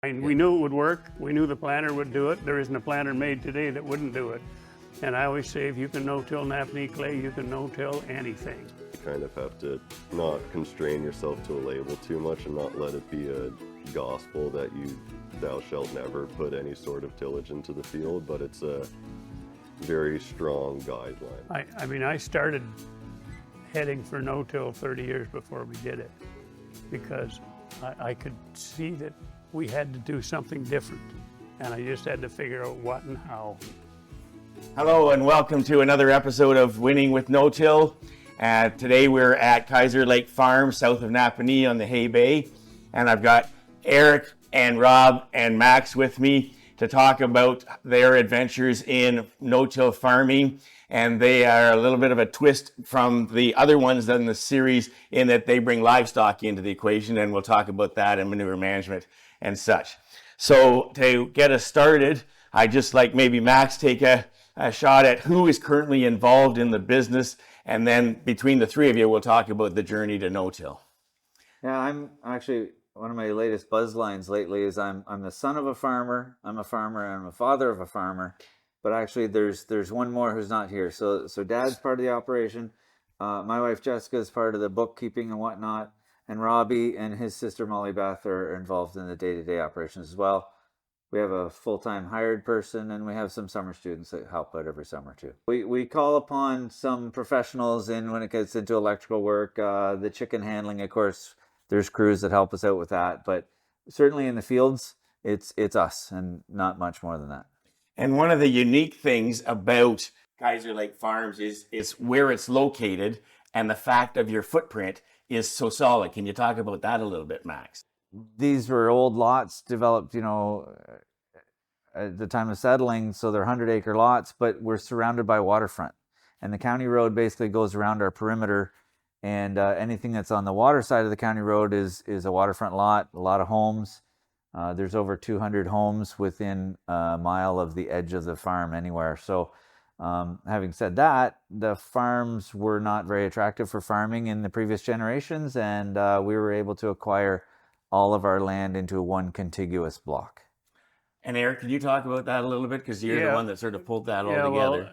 And we knew it would work. We knew the planter would do it. There isn't a planter made today that wouldn't do it. And I always say, if you can no-till Napanee clay, you can no-till anything. You kind of have to not constrain yourself to a label too much and not let it be a gospel that thou shalt never put any sort of tillage into the field, but it's a very strong guideline. I mean, I started heading for no-till 30 years before we did it, because I could see that we had to do something different, and I just had to figure out what and how. Hello and welcome to another episode of Winning with No-Till. Today we're at Kaiser Lake Farm, south of Napanee on the Hay Bay, and I've got Eric and Rob and Max with me to talk about their adventures in no-till farming. And they are a little bit of a twist from the other ones in the series in that they bring livestock into the equation, and we'll talk about that and manure management and such. So to get us started, I'd just like maybe Max take a shot at who is currently involved in the business, and then between the three of you, we'll talk about the journey to no-till. Yeah, I'm actually, one of my latest buzz lines lately is I'm the son of a farmer, I'm a father of a farmer, but actually there's one more who's not here. So Dad's part of the operation, my wife Jessica is part of the bookkeeping and whatnot, and Robbie and his sister Molly Beth are involved in the day-to-day operations as well. We have a full-time hired person, and we have some summer students that help out every summer too. We call upon some professionals when it gets into electrical work, the chicken handling, of course. There's crews that help us out with that, but certainly in the fields, it's us and not much more than that. And one of the unique things about Kaiser Lake Farms is where it's located, and the fact of your footprint is so solid. Can you talk about that a little bit, Max? These were old lots developed, at the time of settling, so they're 100-acre lots, but we're surrounded by waterfront. And the county road basically goes around our perimeter, and anything that's on the water side of the county road is a waterfront lot, a lot of homes. There's over 200 homes within a mile of the edge of the farm anywhere. So having said that, the farms were not very attractive for farming in the previous generations, and we were able to acquire all of our land into one contiguous block. And Eric, can you talk about that a little bit? Because you're the one that sort of pulled that all together. Well,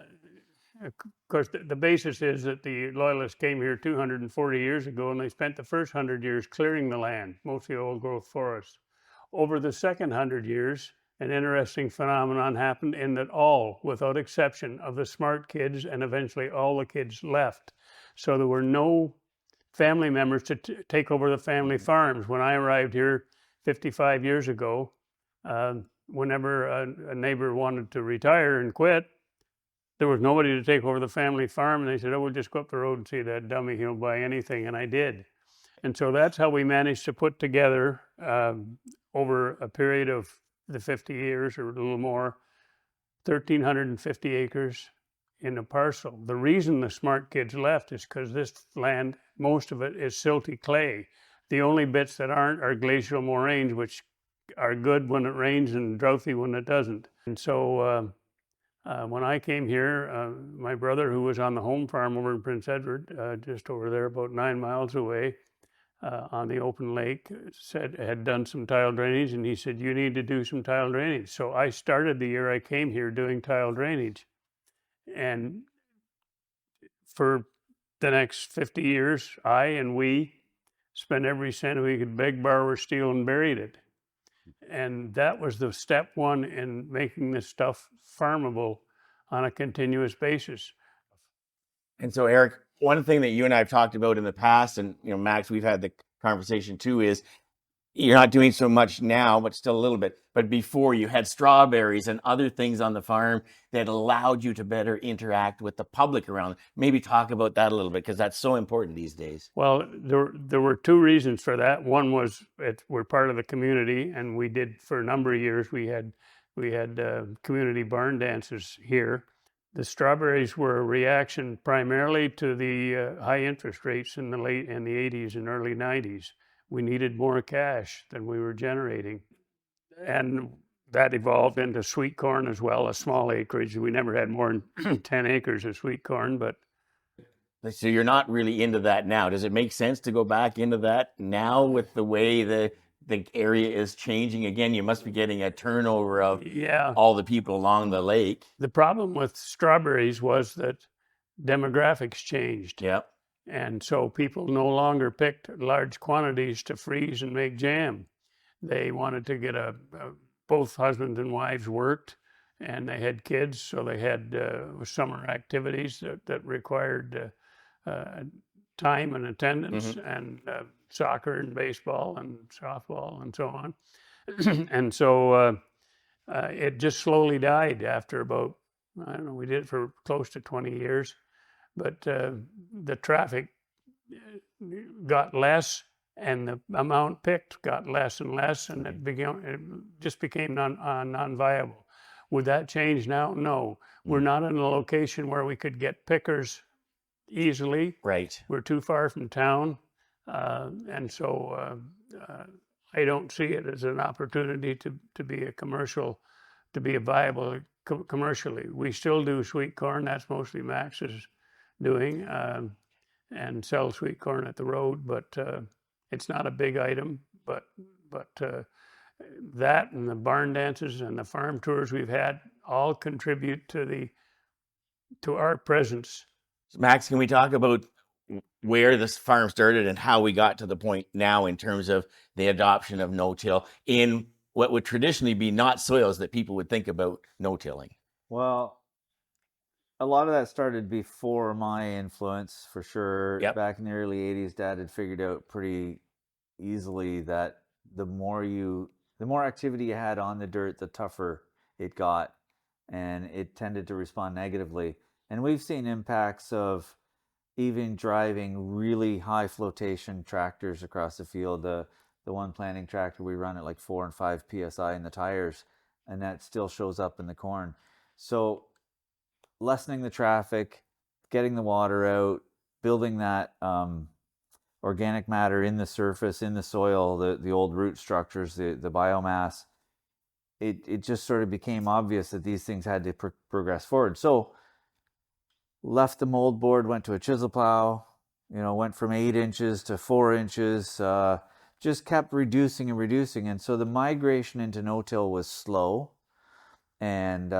of course, the basis is that the Loyalists came here 240 years ago, and they spent the first 100 years clearing the land, mostly old growth forests. Over the second 100 years, an interesting phenomenon happened in that all, without exception, of the smart kids and eventually all the kids left. So there were no family members to take over the family farms. When I arrived here 55 years ago, whenever a neighbor wanted to retire and quit, there was nobody to take over the family farm, and they said, "Oh, we'll just go up the road and see that dummy, he'll buy anything," and I did. And so that's how we managed to put together, over a period of the 50 years or a little more, 1,350 acres in a parcel. The reason the smart kids left is because this land, most of it is silty clay. The only bits that aren't are glacial moraines, which are good when it rains and droughty when it doesn't. And so when I came here, my brother, who was on the home farm over in Prince Edward, just over there about 9 miles away on the open lake, had done some tile drainage, and he said, "You need to do some tile drainage." So I started the year I came here doing tile drainage. And for the next 50 years, I and we spent every cent we could beg, borrow, or steal, and buried it. And that was the step one in making this stuff farmable on a continuous basis. And so, Eric, one thing that you and I have talked about in the past, and Max, we've had the conversation too, is you're not doing so much now, but still a little bit. But before, you had strawberries and other things on the farm that allowed you to better interact with the public around. Maybe talk about that a little bit, because that's so important these days. Well, there were two reasons for that. One was we're part of the community, and we did for a number of years. We had community barn dances here. The strawberries were a reaction primarily to the high interest rates in the 80s and early 90s. We needed more cash than we were generating. And that evolved into sweet corn as well, a small acreage. We never had more than 10 acres of sweet corn, but... So you're not really into that now. Does it make sense to go back into that now with the way the the area is changing again? You must be getting a turnover of Yeah. all the people along the lake. The problem with strawberries was that demographics changed. Yep. And so people no longer picked large quantities to freeze and make jam. They wanted to get both husbands and wives worked, and they had kids, so they had summer activities that required time and attendance, and soccer and baseball and softball and so on. And so it just slowly died after about, I don't know, we did it for close to 20 years, but the traffic got less and the amount picked got less and less, and it just became non-viable. Would that change now? No. We're not in a location where we could get pickers easily. Right. We're too far from town, and so I don't see it as an opportunity to be a commercial, to be a viable commercially. We still do sweet corn. That's mostly Max is doing, and sell sweet corn at the road, but it's not a big item. But that and the barn dances and the farm tours we've had all contribute to our presence. Max, can we talk about where this farm started and how we got to the point now in terms of the adoption of no-till in what would traditionally be not soils that people would think about no-tilling? Well, a lot of that started before my influence, for sure. Yep. Back in the early 80s, Dad had figured out pretty easily that the more activity you had on the dirt, the tougher it got, and it tended to respond negatively. And we've seen impacts of even driving really high flotation tractors across the field. The one planting tractor we run at like 4 and 5 psi in the tires, and that still shows up in the corn. So lessening the traffic, getting the water out, building that organic matter in the surface, in the soil, the old root structures, the biomass, it just sort of became obvious that these things had to progress forward. So left the mold board, went to a chisel plow, went from 8 inches to 4 inches, just kept reducing and reducing. And so the migration into no-till was slow and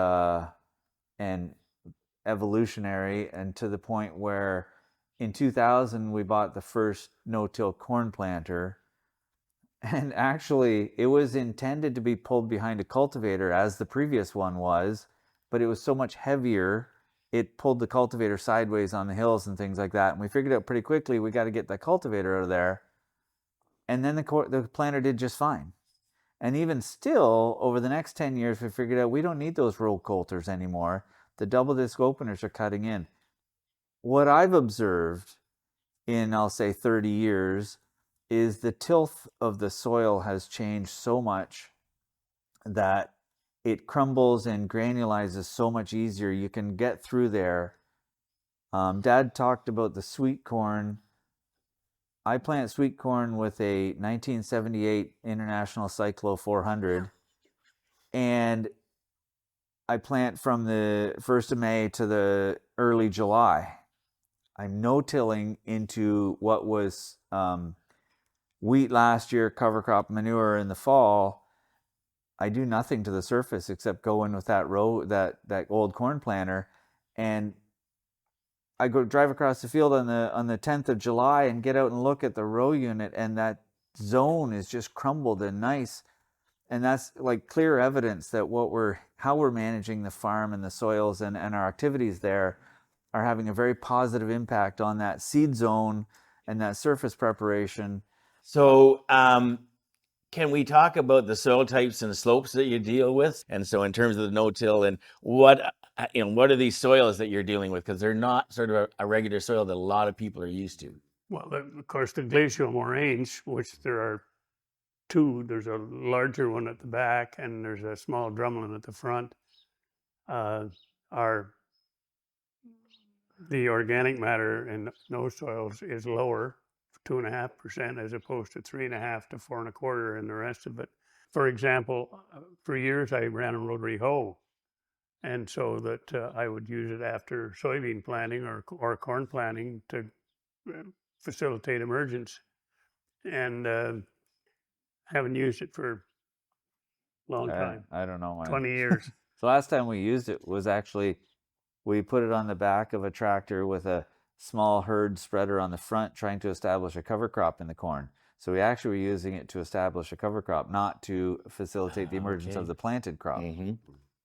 evolutionary, and to the point where in 2000 we bought the first no-till corn planter, and actually it was intended to be pulled behind a cultivator as the previous one was, but it was so much heavier it pulled the cultivator sideways on the hills and things like that, and we figured out pretty quickly we got to get the cultivator out of there. And then the planter did just fine. And even still, over the next 10 years, we figured out we don't need those row coulters anymore. The double disc openers are cutting in. What I've observed in, I'll say, 30 years is the tilth of the soil has changed so much that it crumbles and granulizes so much easier. You can get through there. Dad talked about the sweet corn. I plant sweet corn with a 1978 International Cyclo 400, and I plant from the 1st of May to the early July. I'm no-tilling into what was wheat last year, cover crop manure in the fall. I do nothing to the surface except go in with that old corn planter, and I go drive across the field on the 10th of July and get out and look at the row unit, and that zone is just crumbled and nice. And that's like clear evidence that how we're managing the farm and the soils and our activities there are having a very positive impact on that seed zone and that surface preparation. So can we talk about the soil types and slopes that you deal with? And so in terms of the no-till, and what are these soils that you're dealing with? Because they're not sort of a regular soil that a lot of people are used to. Well, of course, the glacial moraines, which there are 2, there's a larger one at the back and there's a small drumlin at the front, are the organic matter in those soils is lower, 2.5%, as opposed to 3.5 to 4.25 in the rest of it. For example, for years I ran a rotary hoe, and so that I would use it after soybean planting or corn planting to facilitate emergence. And Haven't used it for a long time, I don't know, man. 20 years. The last time we used it was actually we put it on the back of a tractor with a small herd spreader on the front, trying to establish a cover crop in the corn. So we actually were using it to establish a cover crop, not to facilitate the emergence of the planted crop.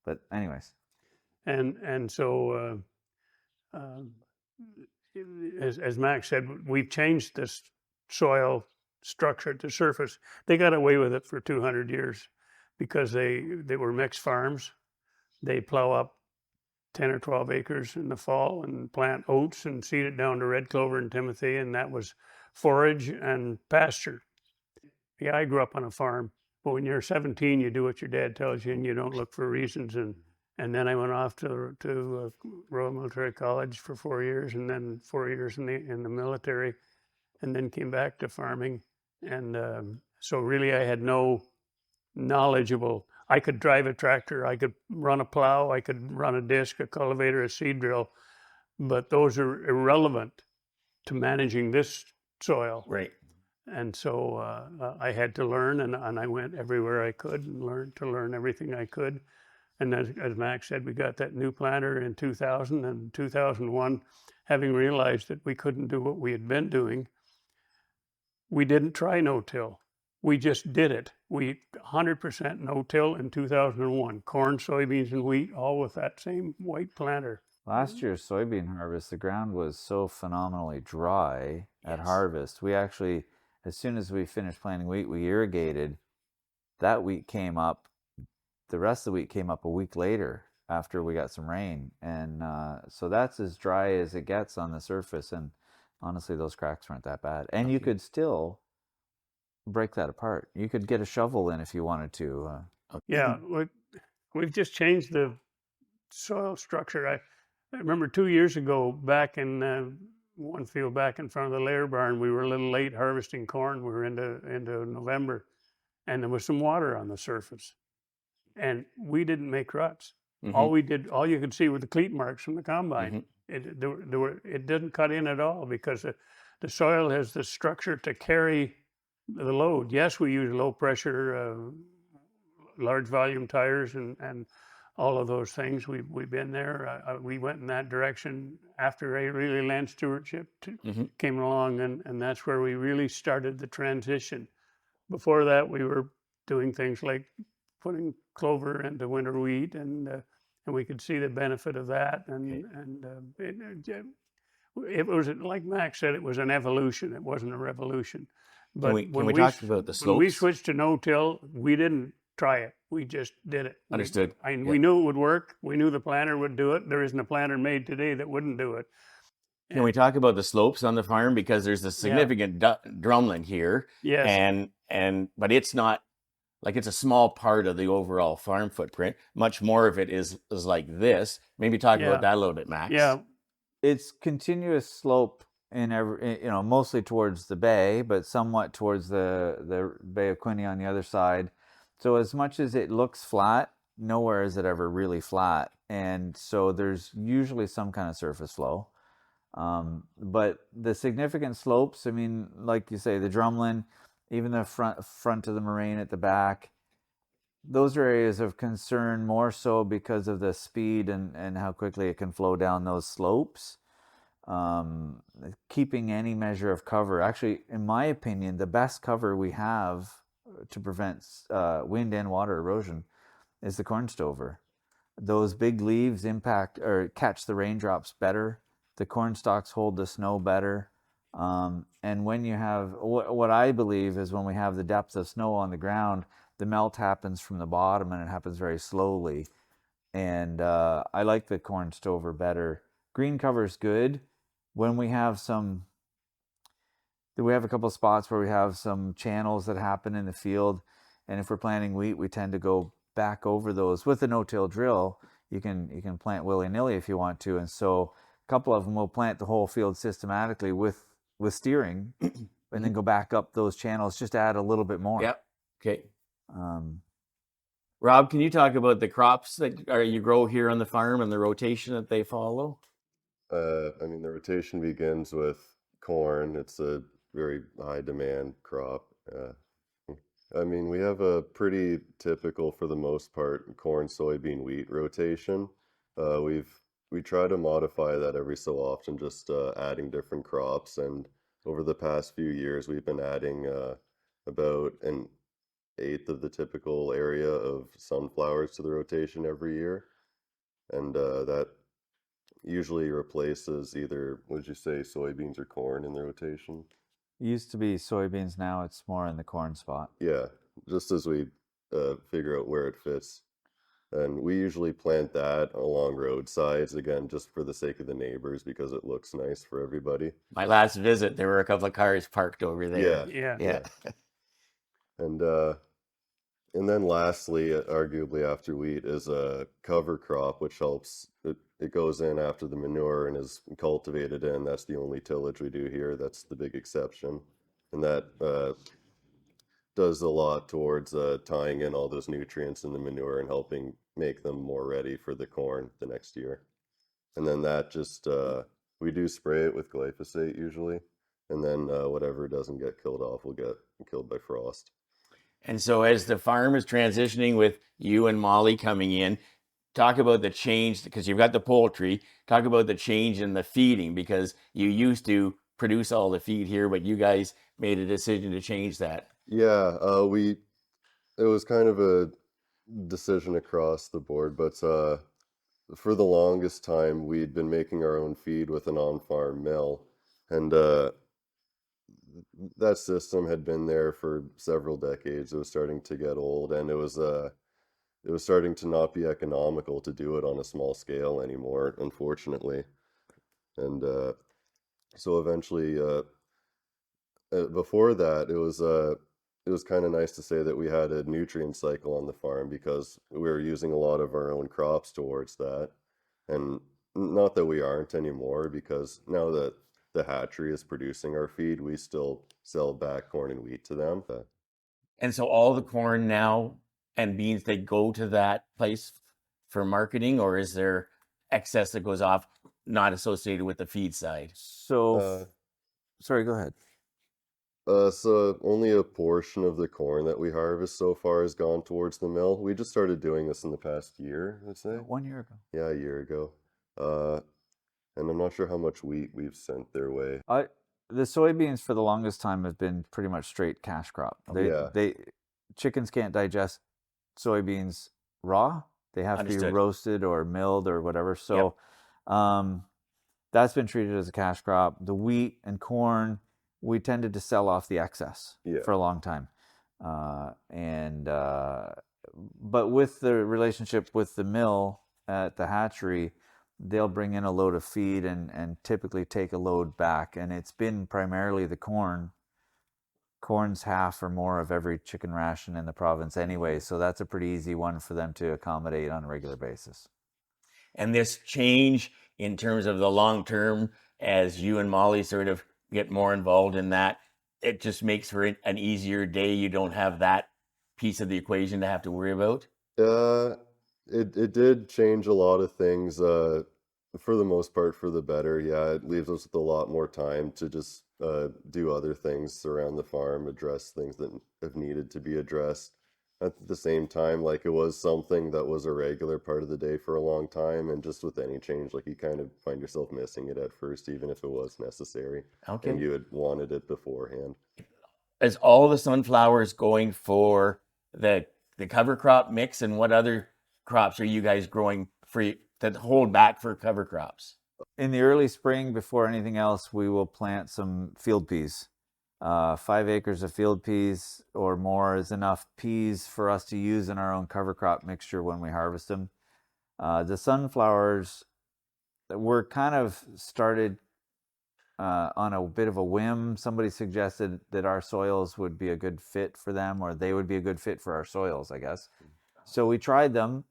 But anyways, And so, as Max said, we've changed this soil structure to surface. They got away with it for 200 years because they were mixed farms. They plow up 10 or 12 acres in the fall and plant oats and seed it down to red clover and timothy, and that was forage and pasture. Yeah, I grew up on a farm, but when you're 17, you do what your dad tells you and you don't look for reasons. And then I went off to Royal Military College for 4 years, and then 4 years in the military, and then came back to farming. And so really, I had no knowledgeable. I could drive a tractor, I could run a plow, I could run a disc, a cultivator, a seed drill, but those are irrelevant to managing this soil. Right. And so I had to learn, and I went everywhere I could and learn everything I could. And as Max said, we got that new planter in 2000 and 2001, having realized that we couldn't do what we had been doing. We didn't try no-till. We just did it. We 100% no-till in 2001. Corn, soybeans, and wheat, all with that same white planter. last year's soybean harvest, the ground was so phenomenally dry at harvest. We actually, as soon as we finished planting wheat, we irrigated. That wheat came up. The rest of the wheat came up a week later after we got some rain. And so that's as dry as it gets on the surface. And honestly, those cracks weren't that bad. And you could still break that apart. You could get a shovel in if you wanted to. Yeah, we've just changed the soil structure. I remember 2 years ago, back in one field back in front of the layer barn, we were a little late harvesting corn. We were into November, and there was some water on the surface, and we didn't make ruts. All you could see were the cleat marks from the combine. It didn't cut in at all because the soil has the structure to carry the load. Yes, we use low pressure, large volume tires and all of those things. We've been there. We went in that direction after really land stewardship came along, and that's where we really started the transition. Before that, we were doing things like putting clover into winter wheat, and we could see the benefit of that. It was, like Max said, it was an evolution. It wasn't a revolution. But Can we talk about the when we slopes? switched to no-till, we didn't try it. We just did it. Understood. We knew it would work. We knew the planter would do it. There isn't a planter made today that wouldn't do it. Can we talk about the slopes on the farm, because there's a significant drumlin here, Yes. but it's not like, it's a small part of the overall farm footprint. Much more of it is like this. Maybe talk about that a little bit, Max. Yeah. It's continuous slope in every, mostly towards the bay, but somewhat towards the Bay of Quinte on the other side. So as much as it looks flat, nowhere is it ever really flat. And so there's usually some kind of surface flow. But the significant slopes, I mean, like you say, the drumlin, even the front of the moraine at the back, those are areas of concern more so because of the speed and how quickly it can flow down those slopes. Keeping any measure of cover, actually, in my opinion, the best cover we have to prevent wind and water erosion is the corn stover. Those big leaves impact or catch the raindrops better. The corn stalks hold the snow better. And when you have, what I believe is when we have the depth of snow on the ground, the melt happens from the bottom and it happens very slowly. And I like the corn stover better. Green cover is good. When we have a couple of spots where we have some channels that happen in the field, and if we're planting wheat, we tend to go back over those. With a no-till drill, you can plant willy-nilly if you want to, and so a couple of them will plant the whole field systematically with steering, and then go back up those channels, just add a little bit more. Yep. Okay. Rob, can you talk about the crops that you grow here on the farm and the rotation that they follow? I mean, the rotation begins with corn. It's a very high demand crop. I mean, we have a pretty typical, for the most part, corn, soybean, wheat rotation. We try to modify that every so often, just adding different crops. And over the past few years, we've been adding about an eighth of the typical area of sunflowers to the rotation every year, and that usually replaces either, would you say, soybeans or corn in the rotation? It used to be soybeans, now it's more in the corn spot. Yeah, just as we figure out where it fits. And we usually plant that along roadsides, again, just for the sake of the neighbors, because it looks nice for everybody. My last visit, there were a couple of cars parked over there. Yeah, Yeah. Yeah. and then lastly, arguably after wheat, is a cover crop, which helps. It goes in after the manure and is cultivated in. That's the only tillage we do here. That's the big exception, and that does a lot towards tying in all those nutrients in the manure and helping make them more ready for the corn the next year. And then that just we do spray it with glyphosate usually, and then whatever doesn't get killed off will get killed by frost. And so as the farm is transitioning with you and Molly coming in, talk about the change, because you've got the poultry, talk about the change in the feeding, because you used to produce all the feed here, but you guys made a decision to change that. Yeah, it was kind of a decision across the board, but for the longest time we'd been making our own feed with an on-farm mill, and that system had been there for several decades. It was starting to get old, and it was starting to not be economical to do it on a small scale anymore, unfortunately. And so eventually, before that, it was kind of nice to say that we had a nutrient cycle on the farm, because we were using a lot of our own crops towards that. And not that we aren't anymore, because now that the hatchery is producing our feed, we still sell back corn and wheat to them. And so all the corn now and beans, they go to that place for marketing, or is there excess that goes off not associated with the feed side? So, Uh, sorry, go ahead. So only a portion of the corn that we harvest so far has gone towards the mill. We just started doing this in the past year, I'd say. 1 year ago. Yeah, a year ago. And I'm not sure how much wheat we've sent their way. The soybeans for the longest time have been pretty much straight cash crop. Chickens can't digest soybeans raw. They have to be Understood. roasted or milled or whatever. So that's been treated as a cash crop. The wheat and corn, we tended to sell off the excess for a long time. But with the relationship with the mill at the hatchery, they'll bring in a load of feed and typically take a load back. And it's been primarily the corn. Corn's half or more of every chicken ration in the province anyway. So that's a pretty easy one for them to accommodate on a regular basis. And this change in terms of the long term, as you and Molly sort of get more involved in that, it just makes for an easier day. You don't have that piece of the equation to have to worry about. It did change a lot of things, for the most part for the better. Yeah, it leaves us with a lot more time to just do other things around the farm, address things that have needed to be addressed. At the same time, like, it was something that was a regular part of the day for a long time, and just with any change, like, you kind of find yourself missing it at first, even if it was necessary. Okay. And you had wanted it beforehand. Is all the sunflowers going for the cover crop mix, and what other crops are you guys growing for that hold back for cover crops? In the early spring, before anything else, we will plant some field peas. 5 acres of field peas or more is enough peas for us to use in our own cover crop mixture when we harvest them. The sunflowers were kind of started on a bit of a whim. Somebody suggested that our soils would be a good fit for them, or they would be a good fit for our soils, I guess. So we tried them.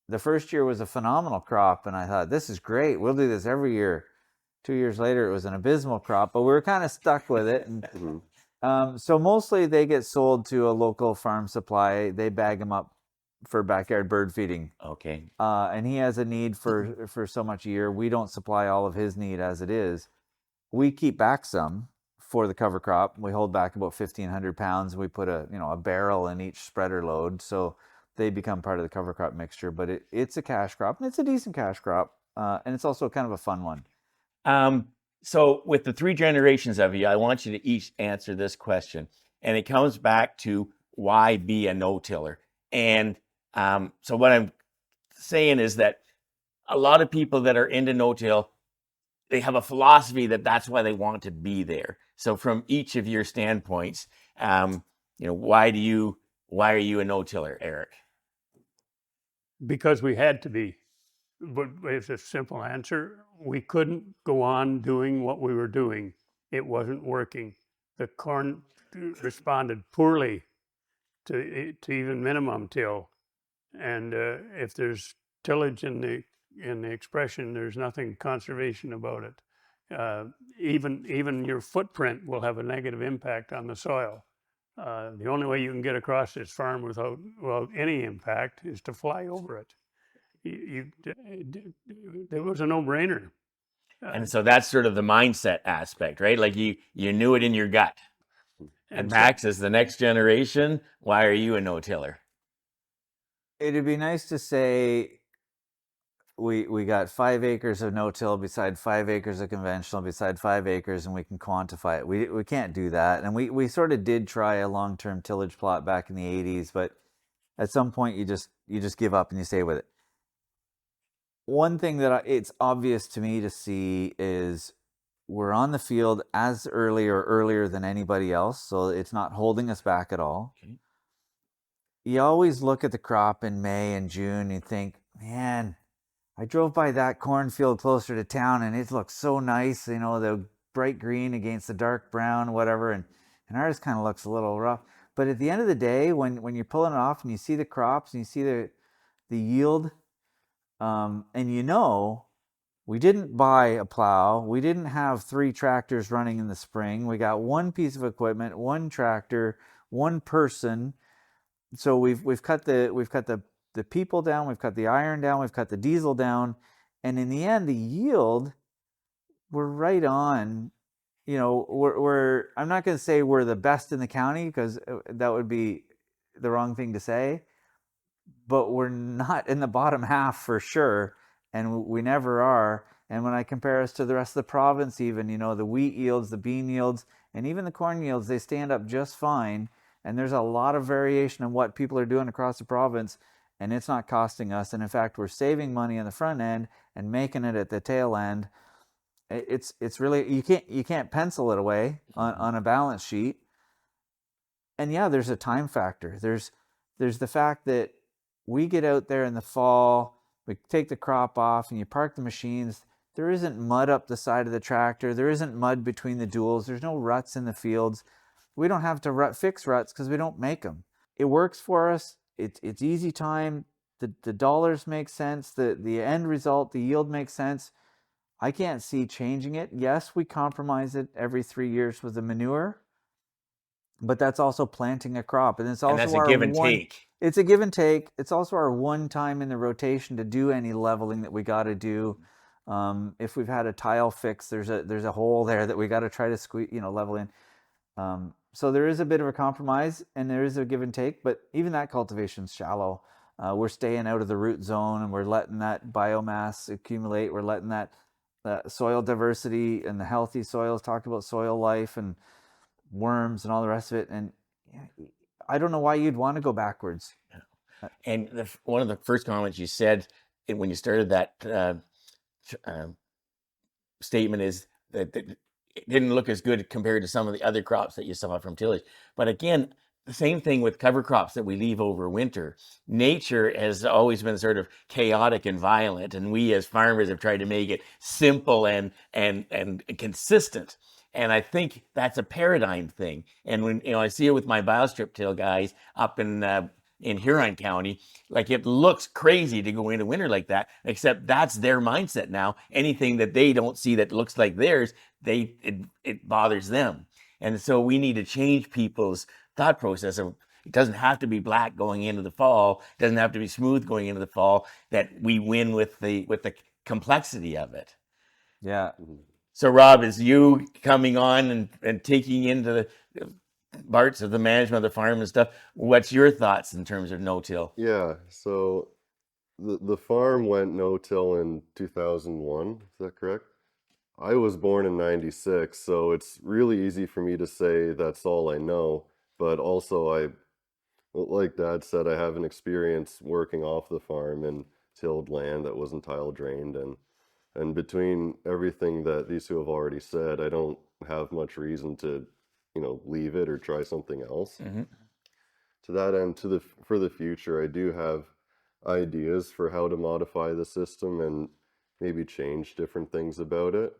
The first year was a phenomenal crop, and I thought, this is great. We'll do this every year. 2 years later, it was an abysmal crop, but we were kind of stuck with it. And so mostly they get sold to a local farm supply. They bag them up for backyard bird feeding. Okay. And he has a need for so much a year. We don't supply all of his need as it is. We keep back some for the cover crop. We hold back about 1,500 pounds. We put a barrel in each spreader load, so they become part of the cover crop mixture. But it's a cash crop, and it's a decent cash crop, and it's also kind of a fun one. So with the 3 generations of you, I want you to each answer this question, and it comes back to why be a no-tiller. And so what I'm saying is that a lot of people that are into no-till, they have a philosophy that that's why they want to be there. So from each of your standpoints, why are you a no-tiller, Eric? Because we had to be. But it's a simple answer. We couldn't go on doing what we were doing. It wasn't working. The corn responded poorly to even minimum till. And if there's tillage in the expression, there's nothing conservation about it. Even your footprint will have a negative impact on the soil. The only way you can get across this farm without any impact is to fly over it. It was a no-brainer. And so that's sort of the mindset aspect, right? Like you knew it in your gut. And Max, as the next generation, why are you a no-tiller? It'd be nice to say we got 5 acres of no-till beside 5 acres of conventional beside 5 acres, and we can quantify it. We can't do that. And we sort of did try a long-term tillage plot back in the 80s, but at some point you just give up and you stay with it. One thing that it's obvious to me to see is we're on the field as early or earlier than anybody else, so it's not holding us back at all. Okay. You always look at the crop in May and June and think, man, I drove by that cornfield closer to town and it looks so nice, the bright green against the dark brown, whatever, and ours kind of looks a little rough. But at the end of the day, when you're pulling it off and you see the crops and you see the yield, and we didn't buy a plow. We didn't have 3 tractors running in the spring. We got 1 piece of equipment, 1 tractor, 1 person. So we've cut the people down, we've cut the iron down, we've cut the diesel down, and in the end, the yield, we're right on. We're I'm not going to say we're the best in the county because that would be the wrong thing to say. But we're not in the bottom half for sure, and we never are. And when I compare us to the rest of the province, even, the wheat yields, the bean yields, and even the corn yields, they stand up just fine. And there's a lot of variation in what people are doing across the province, and it's not costing us. And in fact, we're saving money on the front end and making it at the tail end. It's really, you can't pencil it away on a balance sheet. And yeah, there's a time factor. There's the fact that we get out there in the fall, we take the crop off and you park the machines. There isn't mud up the side of the tractor. There isn't mud between the duals. There's no ruts in the fields. We don't have to fix ruts because we don't make them. It works for us. It's easy time. The dollars make sense. The end result, the yield makes sense. I can't see changing it. Yes, we compromise it every 3 years with the manure, but that's also planting a crop. And it's also that's a give and take. It's a give and take. It's also our one time in the rotation to do any leveling that we got to do. If we've had a tile fix, there's a hole there that we got to try to squeeze, level in. So there is a bit of a compromise and there is a give and take, but even that cultivation's shallow. We're staying out of the root zone and we're letting that biomass accumulate. We're letting that soil diversity and the healthy soils, talk about soil life and worms and all the rest of it. And I don't know why you'd want to go backwards. And one of the first comments you said when you started that statement is that it didn't look as good compared to some of the other crops that you saw from tillage. But again, the same thing with cover crops that we leave over winter. Nature has always been sort of chaotic and violent, and we as farmers have tried to make it simple and consistent. And I think that's a paradigm thing. And when I see it with my biostrip till guys up in Huron County, like it looks crazy to go into winter like that, except that's their mindset now. Anything that they don't see that looks like theirs, it bothers them. And so we need to change people's thought process of it doesn't have to be black going into the fall, it doesn't have to be smooth going into the fall, that we win with the complexity of it. Yeah. So Rob, is you coming on and taking into the parts of the management of the farm and stuff, what's your thoughts in terms of no-till? Yeah, so the farm went no-till in 2001, is that correct? I was born in 96, so it's really easy for me to say that's all I know, but also like Dad said, I have an experience working off the farm and tilled land that wasn't tile drained, and between everything that these two have already said, I don't have much reason to, leave it or try something else. Mm-hmm. To that end, for the future, I do have ideas for how to modify the system and maybe change different things about it.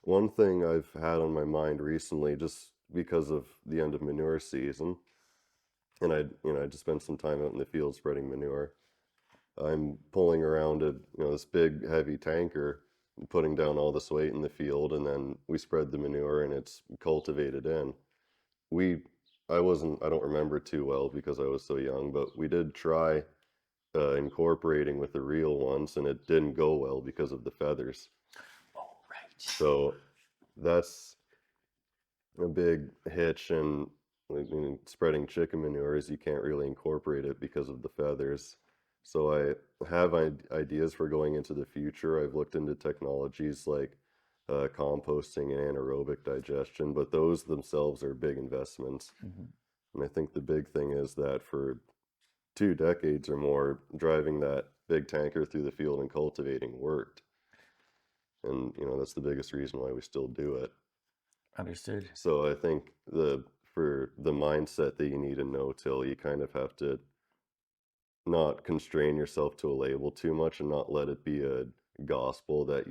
One thing I've had on my mind recently, just because of the end of manure season, and I just spent some time out in the field spreading manure. I'm pulling around this big heavy tanker, and putting down all this weight in the field, and then we spread the manure and it's cultivated in. We, I don't remember too well because I was so young, but we did try incorporating with the real ones, and it didn't go well because of the feathers. Oh, right. So that's a big hitch, and spreading chicken manure is you can't really incorporate it because of the feathers. So I have ideas for going into the future. I've looked into technologies like composting and anaerobic digestion, but those themselves are big investments. Mm-hmm. And I think the big thing is that for 2 decades or more, driving that big tanker through the field and cultivating worked. And that's the biggest reason why we still do it. Understood. So I think for the mindset that you need in no-till, you kind of have to not constrain yourself to a label too much and not let it be a gospel that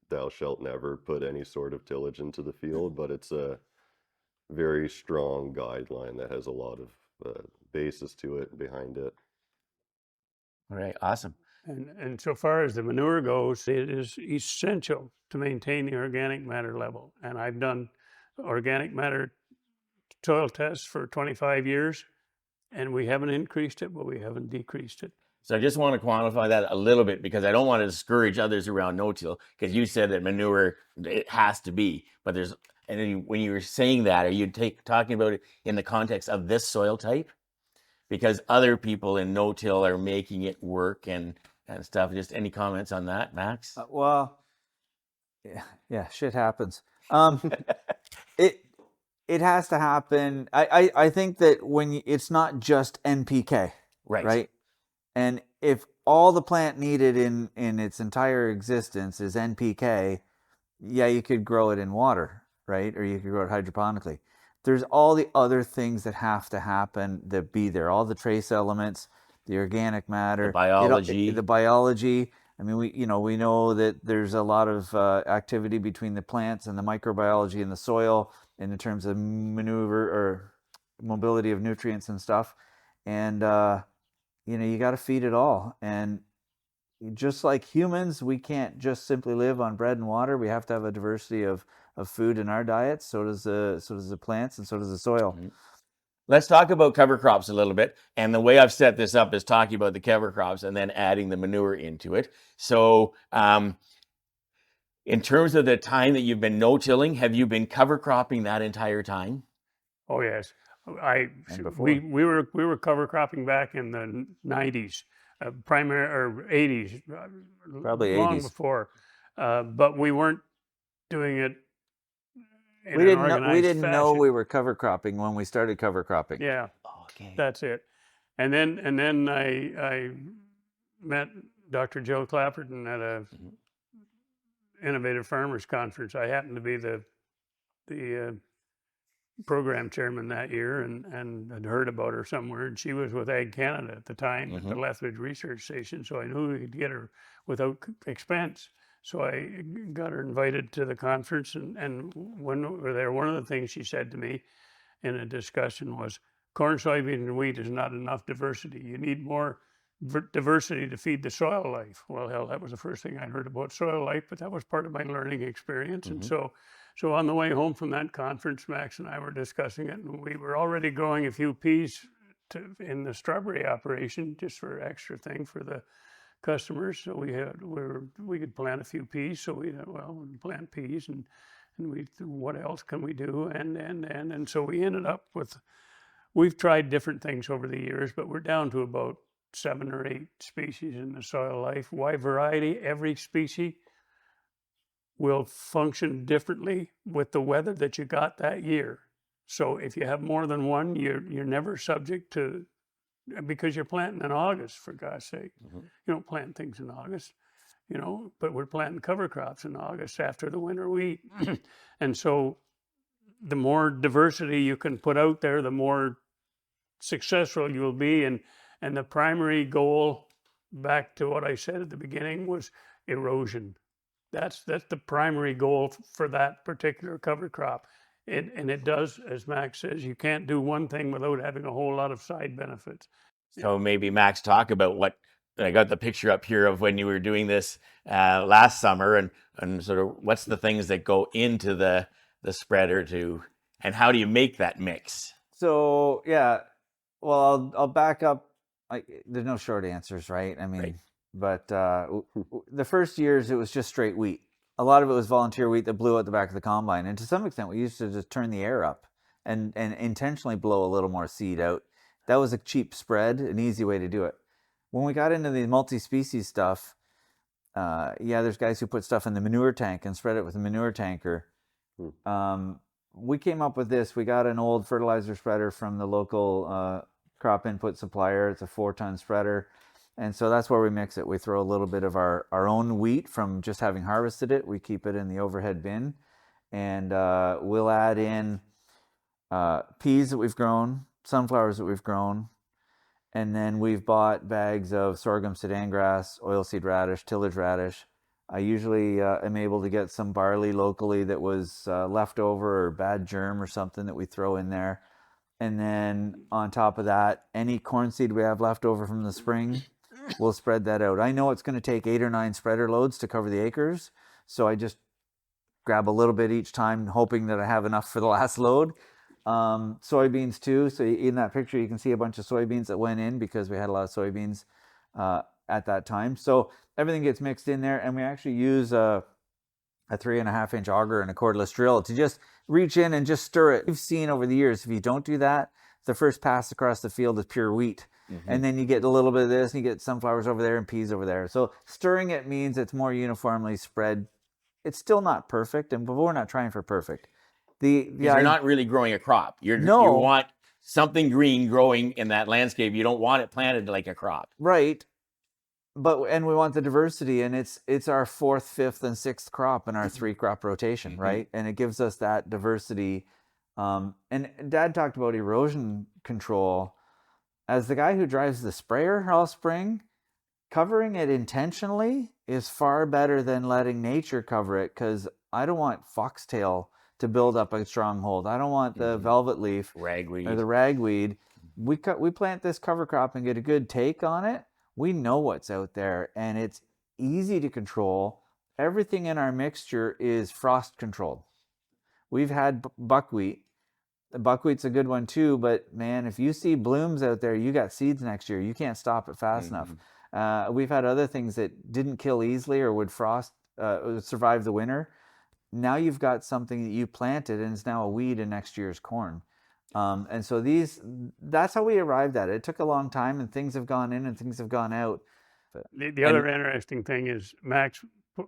thou shalt never put any sort of tillage into the field, but it's a very strong guideline that has a lot of basis to it behind it. All right. Awesome. And so far as the manure goes, it is essential to maintain the organic matter level. And I've done organic matter soil tests for 25 years, and we haven't increased it, but we haven't decreased it. So I just want to quantify that a little bit because I don't want to discourage others around no-till, because you said that manure, it has to be, but and then when you were saying that, are you talking about it in the context of this soil type? Because other people in no-till are making it work and stuff. Just any comments on that, Max? Well, yeah, shit happens. It has to happen. I think that it's not just NPK, right? And if all the plant needed in its entire existence is NPK, yeah, you could grow it in water, right? Or you could grow it hydroponically. There's all the other things that have to happen that be there, all the trace elements, the organic matter, The biology. the biology. I mean, we know that there's a lot of activity between the plants and the microbiology in the soil in terms of maneuver or mobility of nutrients and stuff. And you got to feed it all. And just like humans, we can't just simply live on bread and water. We have to have a diversity of food in our diets. So does the plants, and so does the soil. Mm-hmm. Let's talk about cover crops a little bit. And the way I've set this up is talking about the cover crops and then adding the manure into it. So in terms of the time that you've been no-tilling, have you been cover cropping that entire time? Oh yes, And before. we were cover cropping back in the 90s, primary or 80s, Probably long 80s. before, but we weren't doing it in We an didn't know, organized fashion. we were cover cropping when we started cover cropping. Yeah, Okay. that's it. And then I met Dr. Joe Clapperton at a Innovative Farmers Conference. I happened to be the program chairman that year, and had heard about her somewhere. And she was with Ag Canada at the time at the Lethbridge Research Station, so I knew we could get her without expense. So I got her invited to the conference, and when we were there, one of the things she said to me in a discussion was, corn, soybean, and wheat is not enough diversity. You need more diversity to feed the soil life. Well, hell, that was the first thing I heard about soil life, but that was part of my learning experience. And so on the way home from that conference, Max and I were discussing it, and we were already growing a few peas in the strawberry operation, just for extra thing for the customers. So we could plant a few peas. So we plant peas and what else can we do? And so we ended up with, we've tried different things over the years, but we're down to about 7 or 8 species in the soil life. Why variety? Every species will function differently with the weather that you got that year. So if you have more than one, you're never subject to, because you're planting in August, for God's sake. You don't plant things in August, but we're planting cover crops in August after the winter wheat. And so the more diversity you can put out there, the more successful you'll be. And the primary goal, back to what I said at the beginning, was erosion. That's the primary goal for that particular cover crop. And it does, as Max says, you can't do one thing without having a whole lot of side benefits. So maybe Max, talk about what, I got the picture up here of when you were doing this last summer, and sort of what's the things that go into the spreader and how do you make that mix? So yeah, well, I'll back up. There's no short answers, right? I mean, Right. But the first years it was just straight wheat. A lot of it was volunteer wheat that blew out the back of the combine, and to some extent we used to just turn the air up and intentionally blow a little more seed out. That was a cheap spread, an easy way to do it. When we got into the multi-species stuff, there's guys who put stuff in the manure tank and spread it with a manure tanker. We came up with this. We got an old fertilizer spreader from the local crop input supplier. It's a 4-ton spreader. And so that's where we mix it. We throw a little bit of our own wheat from just having harvested it. We keep it in the overhead bin. And we'll add in peas that we've grown, sunflowers that we've grown. And then we've bought bags of sorghum, Sudan grass, oilseed radish, tillage radish. I usually am able to get some barley locally that was left over or bad germ or something that we throw in there. And then on top of that, any corn seed we have left over from the spring, we'll spread that out. I know it's going to take 8 or 9 spreader loads to cover the acres, so I just grab a little bit each time, hoping that I have enough for the last load. Soybeans too. So in that picture, you can see a bunch of soybeans that went in because we had a lot of soybeans at that time. So everything gets mixed in there, and we actually use a 3.5-inch auger and a cordless drill to just reach in and just stir it. We've seen over the years, if you don't do that, the first pass across the field is pure wheat. And then you get a little bit of this, and you get sunflowers over there and peas over there. So stirring it means it's more uniformly spread. It's still not perfect, but we're not trying for perfect. You're not really growing a crop. You want something green growing in that landscape. You don't want it planted like a crop. Right. And we want the diversity, and it's our 4th, 5th, and 6th crop in our 3-crop rotation, right? And it gives us that diversity. And Dad talked about erosion control. As the guy who drives the sprayer all spring, covering it intentionally is far better than letting nature cover it, because I don't want foxtail to build up a stronghold. I don't want the velvet leaf Ragweed. or the ragweed. We plant this cover crop and get a good take on it. We know what's out there, and it's easy to control. Everything in our mixture is frost controlled. We've had buckwheat. The buckwheat's a good one too, but man, if you see blooms out there, you got seeds next year. You can't stop it fast enough. We've had other things that didn't kill easily or would survive the winter. Now you've got something that you planted and it's now a weed in next year's corn. And so that's how we arrived at it. It took a long time, and things have gone in and things have gone out. The other interesting thing is Max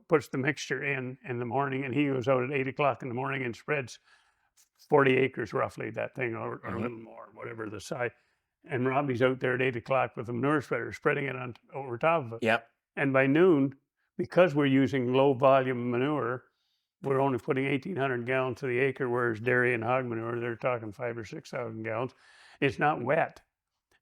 puts the mixture in the morning, and he goes out at 8 o'clock in the morning and spreads 40 acres roughly, that thing, or a little more, whatever the size. And Robbie's out there at 8 o'clock with a manure spreader, spreading it over top of it. Yep. And by noon, because we're using low volume manure, we're only putting 1,800 gallons to the acre, whereas dairy and hog manure, they're talking 5,000 or 6,000 gallons. It's not wet.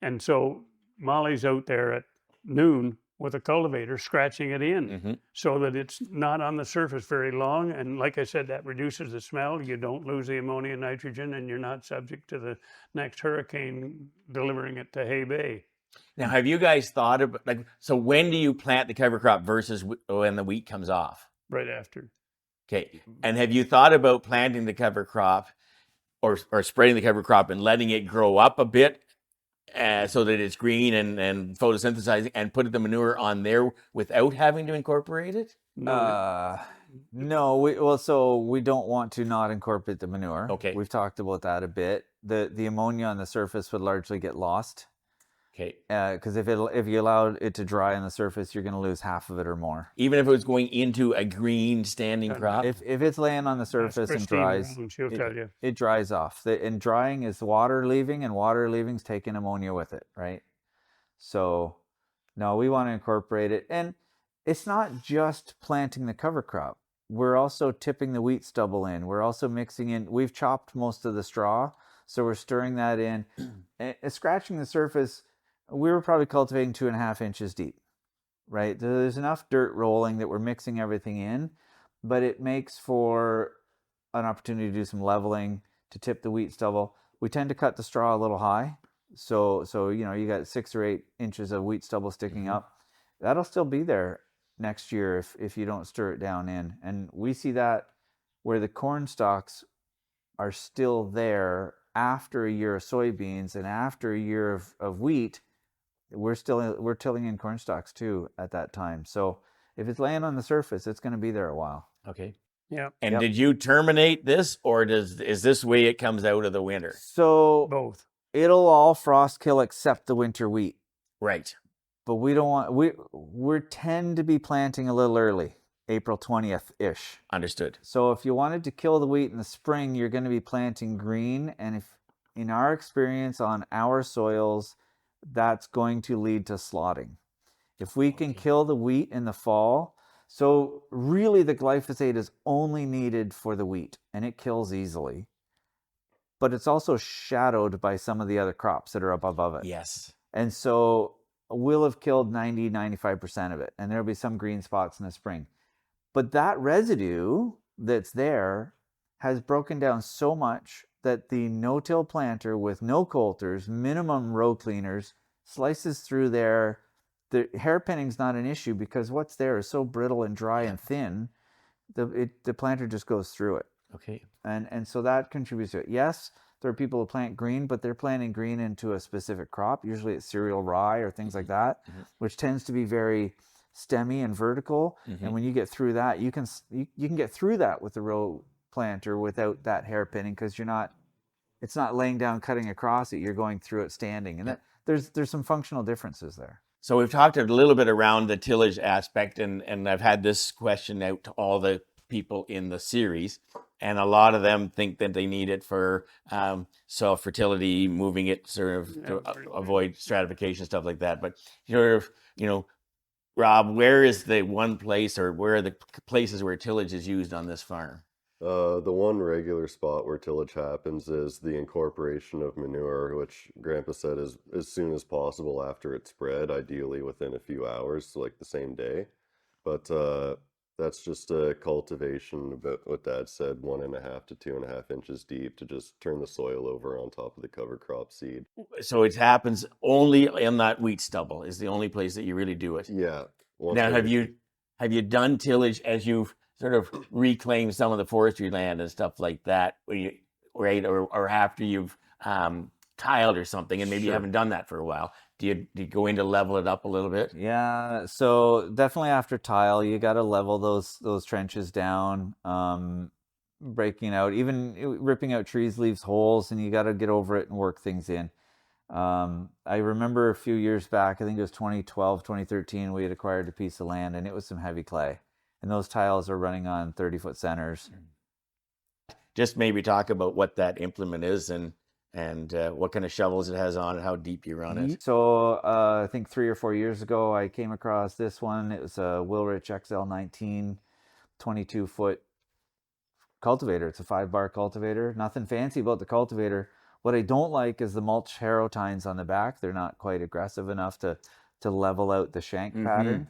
And so Molly's out there at noon with a cultivator scratching it in so that it's not on the surface very long. And like I said, that reduces the smell. You don't lose the ammonia and nitrogen, and you're not subject to the next hurricane delivering it to Hay Bay. Now, have you guys thought about, so when do you plant the cover crop versus when the wheat comes off? Right after. Okay. And have you thought about planting the cover crop or spreading the cover crop and letting it grow up a bit so that it's green and photosynthesizing, and put the manure on there without having to incorporate it? No, so we don't want to not incorporate the manure. Okay. We've talked about that a bit. The ammonia on the surface would largely get lost. Okay. Because if you allow it to dry on the surface, you're going to lose half of it or more. Even if it was going into a green standing crop? If it's laying on the surface and dries, she'll tell you. it dries off. And drying is water leaving, and water leaving's taking ammonia with it, right? So, no, we want to incorporate it. And it's not just planting the cover crop. We're also tipping the wheat stubble in. We're also mixing in. We've chopped most of the straw, so we're stirring that in. And scratching the surface, we were probably cultivating 2.5 inches deep, right? There's enough dirt rolling that we're mixing everything in, but it makes for an opportunity to do some leveling, to tip the wheat stubble. We tend to cut the straw a little high. So you got 6 or 8 inches of wheat stubble sticking up. That'll still be there next year if you don't stir it down in. And we see that where the corn stalks are still there after a year of soybeans and after a year of wheat, we're tilling in corn stalks too at that time. So if it's laying on the surface, it's going to be there a while. Okay. Yeah. And did you terminate this, or is this way it comes out of the winter? So Both. it'll all frost kill except the winter wheat. Right. But we don't want, we tend to be planting a little early, April 20th-ish. Understood. So if you wanted to kill the wheat in the spring, you're going to be planting green. And if, in our experience on our soils, that's going to lead to slotting. If we can kill the wheat in the fall, so really the glyphosate is only needed for the wheat, and it kills easily. But it's also shadowed by some of the other crops that are up above it. Yes. And so we'll have killed 90-95% of it, and there'll be some green spots in the spring. But that residue that's there has broken down so much that the no-till planter with no coulters, minimum row cleaners, slices through there. The hairpinning's not an issue because what's there is so brittle and dry and thin, the planter just goes through it. Okay. And so that contributes to it. Yes, there are people who plant green, but they're planting green into a specific crop. Usually it's cereal rye or things like that, which tends to be very stemmy and vertical. And when you get through that, you can get through that with the row planter without that hairpinning because it's not laying down, cutting across it. You're going through it standing. And there's some functional differences there. So we've talked a little bit around the tillage aspect, and I've had this question out to all the people in the series, and a lot of them think that they need it for soil fertility, moving it sort of to avoid stratification, stuff like that. But Rob, where is the one place, or where are the places where tillage is used on this farm? The one regular spot where tillage happens is the incorporation of manure, which Grandpa said is as soon as possible after it's spread, ideally within a few hours, so like the same day. But that's just a cultivation, about what Dad said, 1.5 to 2.5 inches deep to just turn the soil over on top of the cover crop seed. So it happens only in that wheat stubble is the only place that you really do it. Yeah. Now, have you done tillage as you've sort of reclaimed some of the forestry land and stuff like that, right? Or after you've tiled or something, and maybe you haven't done that for a while. Do you go in to level it up a little bit? Yeah, so definitely after tile, you got to level those trenches down. Breaking out, even ripping out trees leaves holes, and you got to get over it and work things in. I remember a few years back, I think it was 2012, 2013, we had acquired a piece of land, and it was some heavy clay. And those tiles are running on 30-foot centers. Just maybe talk about what that implement is and what kind of shovels it has on and how deep you run it. So I think 3 or 4 years ago, I came across this one. It was a Wilrich XL19, 22-foot cultivator. It's a 5-bar cultivator. Nothing fancy about the cultivator. What I don't like is the mulch harrow tines on the back. They're not quite aggressive enough to level out the shank pattern.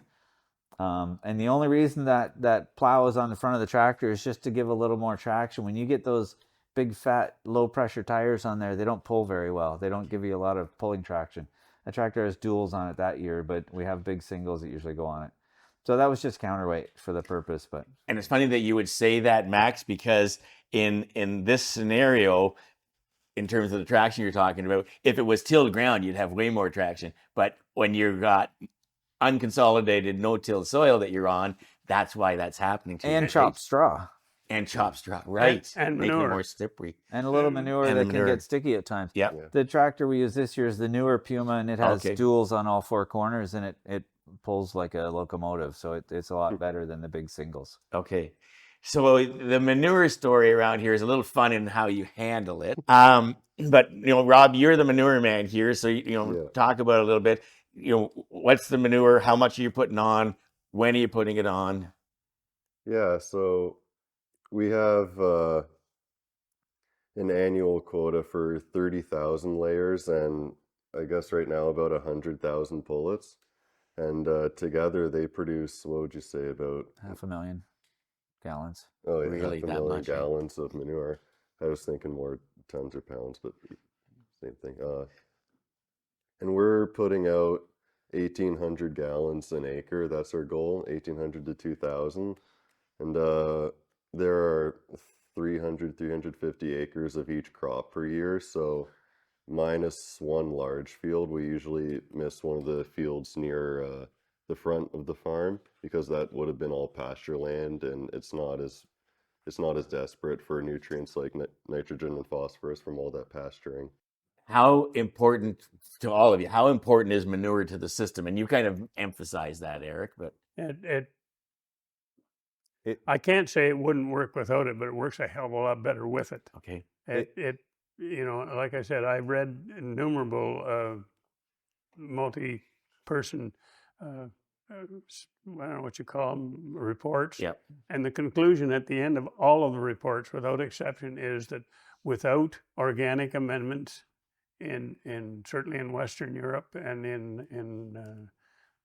And the only reason that plow is on the front of the tractor is just to give a little more traction. When you get those big fat low pressure tires on there, they don't pull very well. They don't give you a lot of pulling traction. The tractor has duals on it that year, but we have big singles that usually go on it. So that was just counterweight for the purpose. And it's funny that you would say that, Max, because in this scenario, in terms of the traction you're talking about. If it was tilled ground, you'd have way more traction. But when you've got unconsolidated no-till soil that you're on, that's why that's happening to you. And chopped straw. And chopped straw, right? and Making it manure. more slippery. And a little manure And that manure. can get sticky at times. Yep. Yeah. The tractor we use this year is the newer Puma, and it has Okay. duals on all four corners, and it pulls like a locomotive. So it's a lot better than the big singles. Okay. So the manure story around here is a little fun in how you handle it. But Rob, you're the manure man here, so Yeah. talk about it a little bit. What's the manure? How much are you putting on? When are you putting it on? Yeah, so we have an annual quota for 30,000 layers, and I guess right now about 100,000 pullets. And together they produce, what would you say, about 500,000 gallons. oh yeah, Really, half a that million much, eh? gallons of manure. I was thinking more tons or pounds, but same thing. And we're putting out 1,800 gallons an acre. That's our goal, 1,800 to 2,000. And there are 350 acres of each crop per year. So minus one large field, we usually miss one of the fields near the front of the farm because that would have been all pasture land, and it's not as desperate for nutrients like nitrogen and phosphorus from all that pasturing. How important to all of you? How important is manure to the system? And you kind of emphasize that, Eric. But I can't say it wouldn't work without it, but it works a hell of a lot better with it. okay, Like I said, I've read innumerable multi-person, I don't know what you call them, reports. Yep. And the conclusion at the end of all of the reports, without exception, is that without organic amendments, in certainly in Western Europe and in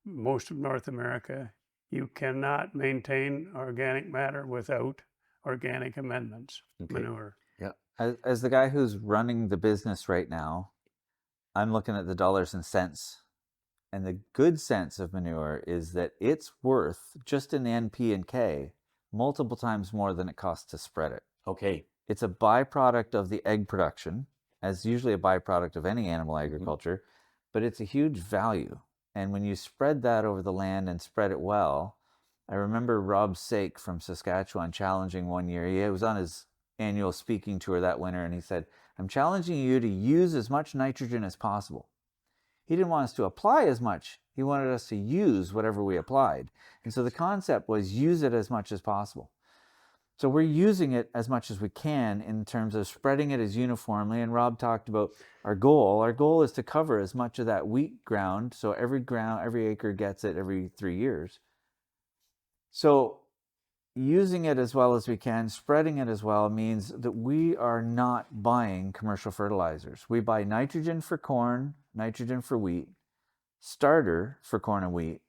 most of North America, you cannot maintain organic matter without organic amendments, Okay. manure. As the guy who's running the business right now, I'm looking at the dollars and cents. And the good sense of manure is that it's worth, just in the NP and K, multiple times more than it costs to spread it. okay, It's a byproduct of the egg production, as usually a byproduct of any animal agriculture, but it's a huge value. And when you spread that over the land and spread it well, I remember Rob Sake from Saskatchewan challenging one year. He was on his annual speaking tour that winter, and he said, I'm challenging you to use as much nitrogen as possible. He didn't want us to apply as much. He wanted us to use whatever we applied. And so the concept was use it as much as possible. So we're using it as much as we can in terms of spreading it as uniformly. And Rob talked about our goal. Our goal is to cover as much of that wheat ground. So every acre gets it every 3 years. So using it as well as we can, spreading it as well, means that we are not buying commercial fertilizers. We buy nitrogen for corn, nitrogen for wheat, starter for corn and wheat,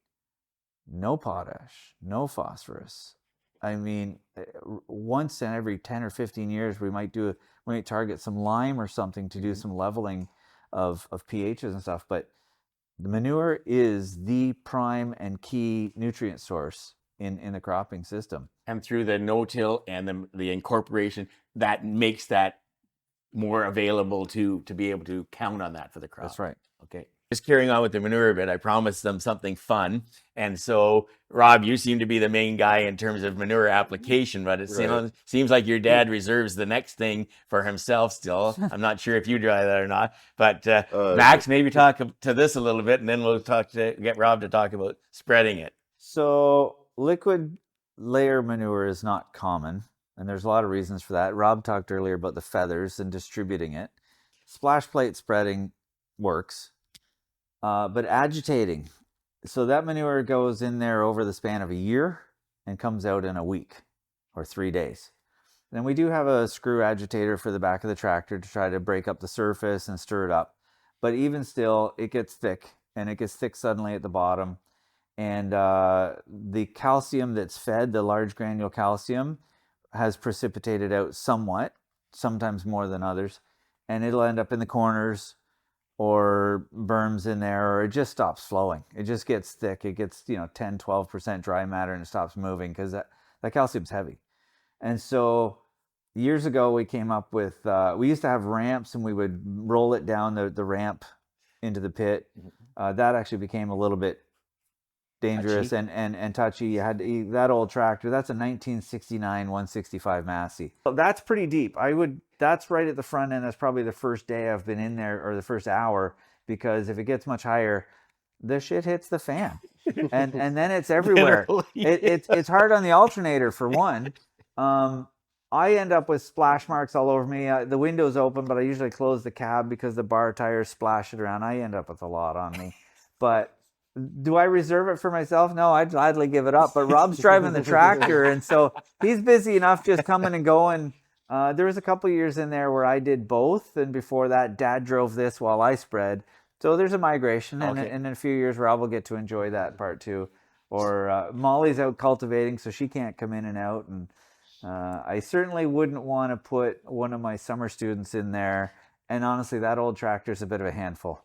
no potash, no phosphorus. I mean, once in every 10 or 15 years, we might target some lime or something to do some leveling of pHs and stuff. But the manure is the prime and key nutrient source in the cropping system. and through the no-till and the incorporation, that makes that more available to be able to count on that for the crop. That's right. Okay. Just carrying on with the manure a bit, I promised them something fun. And so, Rob, you seem to be the main guy in terms of manure application, but it seems like your dad reserves the next thing for himself still. I'm not sure if you try that or not. But Max, maybe talk to this a little bit, and then we'll get Rob to talk about spreading it. So liquid layer manure is not common, and there's a lot of reasons for that. Rob talked earlier about the feathers and distributing it. Splash plate spreading works. But agitating. So that manure goes in there over the span of a year and comes out in a week or 3 days. Then we do have a screw agitator for the back of the tractor to try to break up the surface and stir it up. But even still, it gets thick, and it gets thick suddenly at the bottom. And the calcium that's fed, the large granule calcium, has precipitated out somewhat, sometimes more than others. And it'll end up in the corners or berms in there, or it just stops flowing. It just gets thick. It gets 10-12% dry matter, and it stops moving because that calcium's heavy. And so years ago we came up with, we used to have ramps and we would roll it down the ramp into the pit. That actually became a little bit dangerous and touchy. You had that old tractor. That's a 1969 165 Massey. So that's pretty deep. That's right at the front end. That's probably the first day I've been in there, or the first hour, because if it gets much higher, the shit hits the fan, and then it's everywhere. It's hard on the alternator for one. I end up with splash marks all over me. The window's open, but I usually close the cab because the bar tires splash it around. I end up with a lot on me. But do I reserve it for myself? No, I'd gladly give it up. But Rob's driving the tractor, and so he's busy enough just coming and going. There was a couple years in there where I did both, and before that, Dad drove this while I spread. So there's a migration, and in a few years, Rob will get to enjoy that part too. Or Molly's out cultivating, so she can't come in and out. And I certainly wouldn't want to put one of my summer students in there. And honestly, that old tractor's a bit of a handful.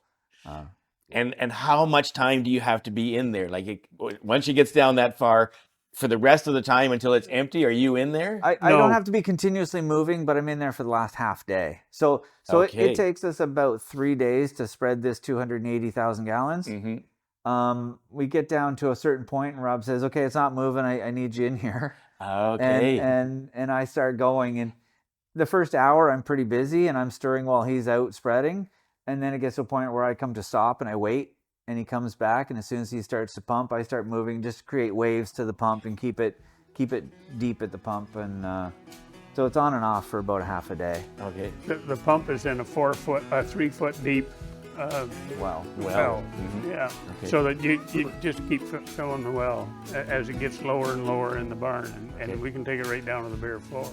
And how much time do you have to be in there? Like once it gets down that far, for the rest of the time until it's empty, are you in there? I don't have to be continuously moving, but I'm in there for the last half day. So it takes us about 3 days to spread this 280,000 gallons. We get down to a certain point, and Rob says, "Okay, it's not moving. I need you in here." Okay. And I start going, and the first hour I'm pretty busy, and I'm stirring while he's out spreading, and then it gets to a point where I come to stop and I wait. And he comes back, and as soon as he starts to pump, I start moving, just create waves to the pump and keep it deep at the pump, and so it's on and off for about a half a day. Okay. The pump is in a 3 foot deep Well, well. Yeah. Okay. So that you just keep filling the well as it gets lower and lower in the barn, and we can take it right down to the bare floor.